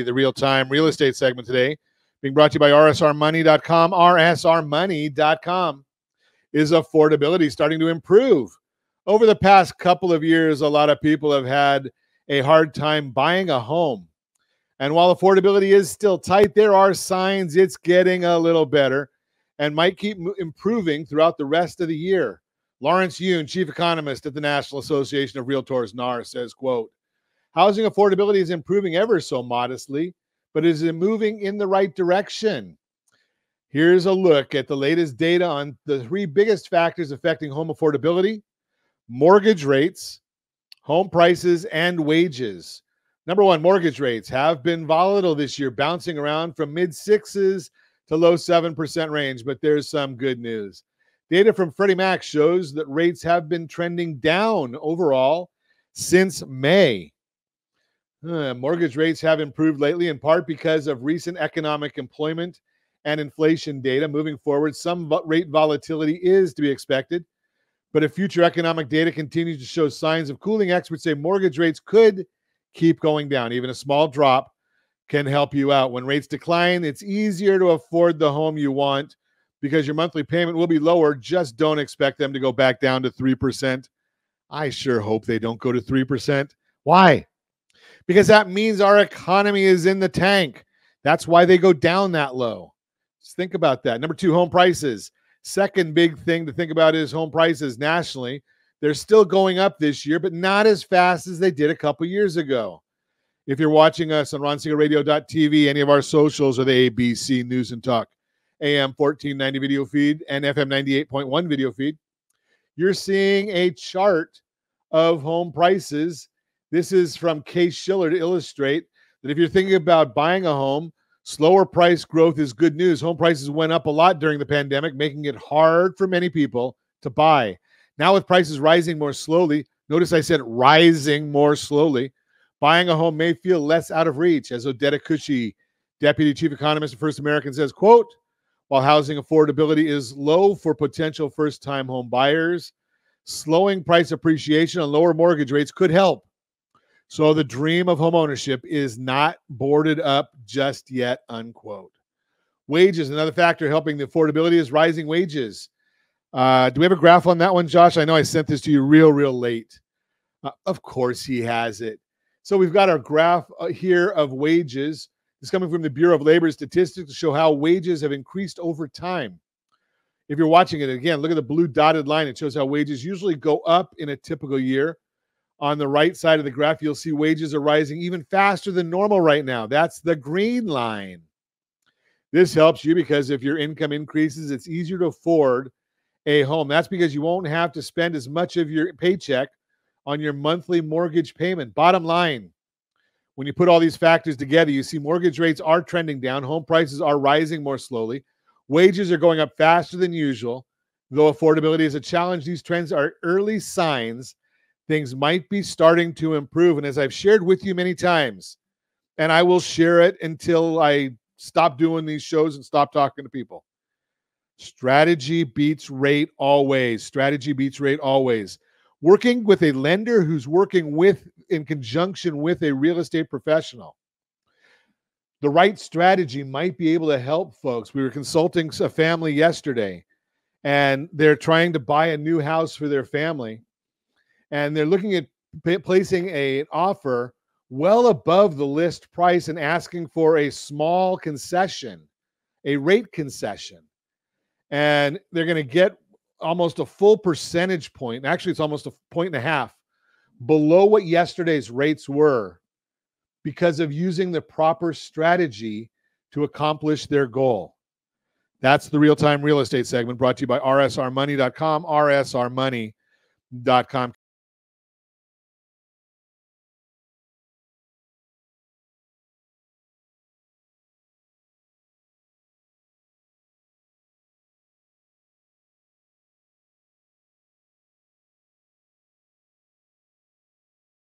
the real-time real estate segment today, being brought to you by rsrmoney.com. rsrmoney.com. Is affordability starting to improve? Over the past couple of years, a lot of people have had a hard time buying a home. And while affordability is still tight, there are signs it's getting a little better and might keep improving throughout the rest of the year. Lawrence Yoon, chief economist at the National Association of Realtors, NAR, says, quote, housing affordability is improving ever so modestly, but is it moving in the right direction? Here's a look at the latest data on the three biggest factors affecting home affordability: mortgage rates, home prices, and wages. Number one, mortgage rates have been volatile this year, bouncing around from mid-6s to low 7% range, but there's some good news. Data from Freddie Mac shows that rates have been trending down overall since May. Mortgage rates have improved lately, in part because of recent economic employment and inflation data. Moving forward, some rate volatility is to be expected, but if future economic data continues to show signs of cooling, experts say mortgage rates could keep going down. Even a small drop can help you out. When rates decline, it's easier to afford the home you want because your monthly payment will be lower. Just don't expect them to go back down to 3%. I sure hope they don't go to 3%. Why? Because that means our economy is in the tank. That's why they go down that low. Just think about that. Number two, home prices. Second big thing to think about is home prices nationally. They're still going up this year, but not as fast as they did a couple years ago. If you're watching us on ronsiegelradio.tv, any of our socials, or the ABC News and Talk, AM 1490 video feed, and FM 98.1 video feed, you're seeing a chart of home prices. This is from Case-Shiller to illustrate that if you're thinking about buying a home, slower price growth is good news. Home prices went up a lot during the pandemic, making it hard for many people to buy. Now with prices rising more slowly, notice I said rising more slowly, buying a home may feel less out of reach. As Odetta Cushy, Deputy Chief Economist of First American, says, quote, while housing affordability is low for potential first-time home buyers, slowing price appreciation and lower mortgage rates could help. So the dream of home ownership is not boarded up just yet, unquote. Wages, another factor helping the affordability is rising wages. Do we have a graph on that one, Josh? I know I sent this to you real late. Of course he has it. So we've got our graph here of wages. It's coming from the Bureau of Labor Statistics to show how wages have increased over time. If you're watching it again, look at the blue dotted line. It shows how wages usually go up in a typical year. On the right side of the graph, you'll see wages are rising even faster than normal right now. That's the green line. This helps you because if your income increases, it's easier to afford a home. That's because you won't have to spend as much of your paycheck on your monthly mortgage payment. Bottom line, when you put all these factors together, you see mortgage rates are trending down. Home prices are rising more slowly. Wages are going up faster than usual. Though affordability is a challenge, these trends are early signs things might be starting to improve. And as I've shared with you many times, and I will share it until I stop doing these shows and stop talking to people, strategy beats rate always. Strategy beats rate always. Working with a lender who's working in conjunction with a real estate professional, the right strategy might be able to help folks. We were consulting a family yesterday, and they're trying to buy a new house for their family. And they're looking at placing an offer well above the list price and asking for a small concession, a rate concession. And they're going to get almost a full percentage point. Actually, it's almost 1.5 points below what yesterday's rates were because of using the proper strategy to accomplish their goal. That's the real-time real estate segment brought to you by rsrmoney.com, rsrmoney.com.